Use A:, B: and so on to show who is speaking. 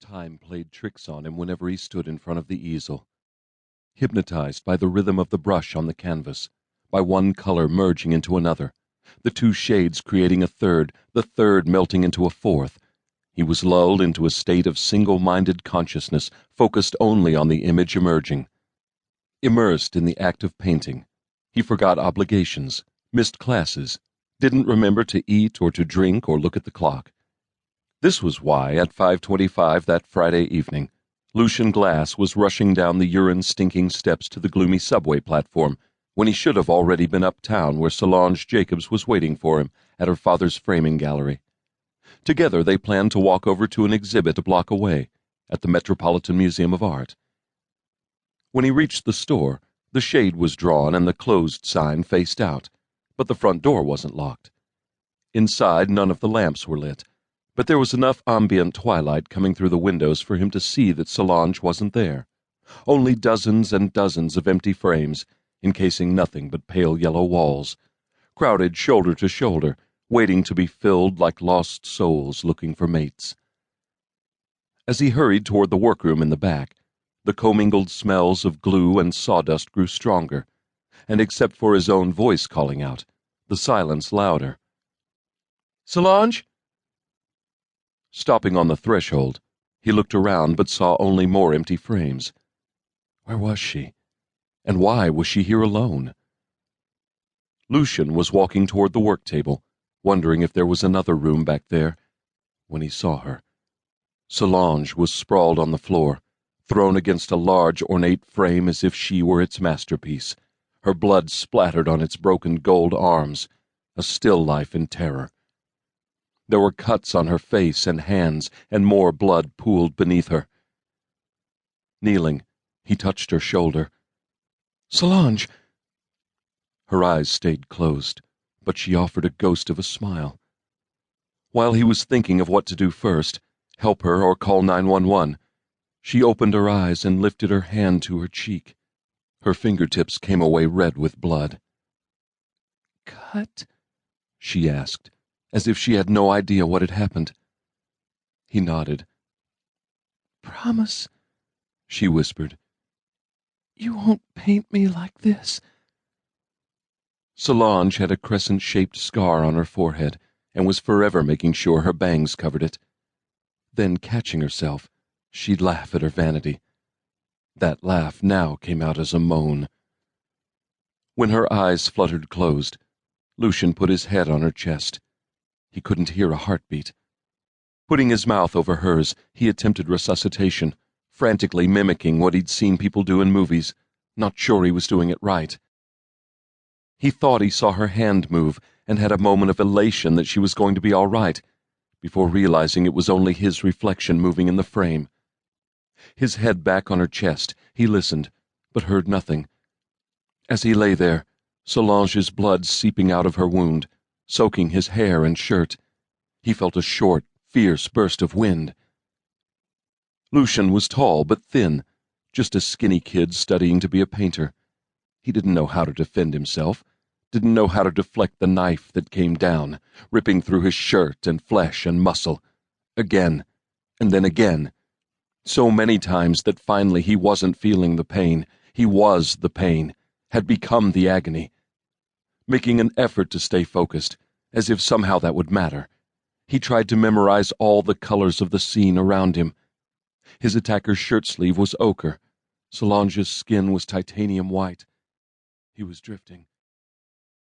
A: Time played tricks on him whenever he stood in front of the easel. Hypnotized by the rhythm of the brush on the canvas, by one color merging into another, the two shades creating a third, the third melting into a fourth, he was lulled into a state of single-minded consciousness focused only on the image emerging. Immersed in the act of painting, he forgot obligations, missed classes, didn't remember to eat or to drink or look at the clock. This was why, at 5:25 that Friday evening, Lucian Glass was rushing down the urine-stinking steps to the gloomy subway platform when he should have already been uptown where Solange Jacobs was waiting for him at her father's framing gallery. Together they planned to walk over to an exhibit a block away, at the Metropolitan Museum of Art. When he reached the store, the shade was drawn and the closed sign faced out, but the front door wasn't locked. Inside, none of the lamps were lit, but there was enough ambient twilight coming through the windows for him to see that Solange wasn't there. Only dozens and dozens of empty frames, encasing nothing but pale yellow walls, crowded shoulder to shoulder, waiting to be filled like lost souls looking for mates. As he hurried toward the workroom in the back, the commingled smells of glue and sawdust grew stronger, and except for his own voice calling out, the silence louder. "Solange?" Stopping on the threshold, he looked around but saw only more empty frames. Where was she? And why was she here alone? Lucian was walking toward the work table, wondering if there was another room back there, when he saw her. Solange was sprawled on the floor, thrown against a large, ornate frame as if she were its masterpiece, her blood splattered on its broken gold arms, a still life in terror. There were cuts on her face and hands, and more blood pooled beneath her. Kneeling, he touched her shoulder. "Solange!" Her eyes stayed closed, but she offered a ghost of a smile. While he was thinking of what to do first, help her or call 911, she opened her eyes and lifted her hand to her cheek. Her fingertips came away red with blood. "Cut?" she asked, as if she had no idea what had happened. He nodded. "Promise," she whispered. "You won't paint me like this." Solange had a crescent-shaped scar on her forehead and was forever making sure her bangs covered it. Then, catching herself, she'd laugh at her vanity. That laugh now came out as a moan. When her eyes fluttered closed, Lucian put his head on her chest. He couldn't hear a heartbeat. Putting his mouth over hers, he attempted resuscitation, frantically mimicking what he'd seen people do in movies, not sure he was doing it right. He thought he saw her hand move and had a moment of elation that she was going to be all right, before realizing it was only his reflection moving in the frame. His head back on her chest, he listened, but heard nothing. As he lay there, Solange's blood seeping out of her wound, soaking his hair and shirt, he felt a short, fierce burst of wind. Lucian was tall but thin, just a skinny kid studying to be a painter. He didn't know how to defend himself, didn't know how to deflect the knife that came down, ripping through his shirt and flesh and muscle. Again, and then again. So many times that finally he wasn't feeling the pain. He was the pain, had become the agony. Making an effort to stay focused, as if somehow that would matter, he tried to memorize all the colors of the scene around him. His attacker's shirt sleeve was ochre. Solange's skin was titanium white. He was drifting.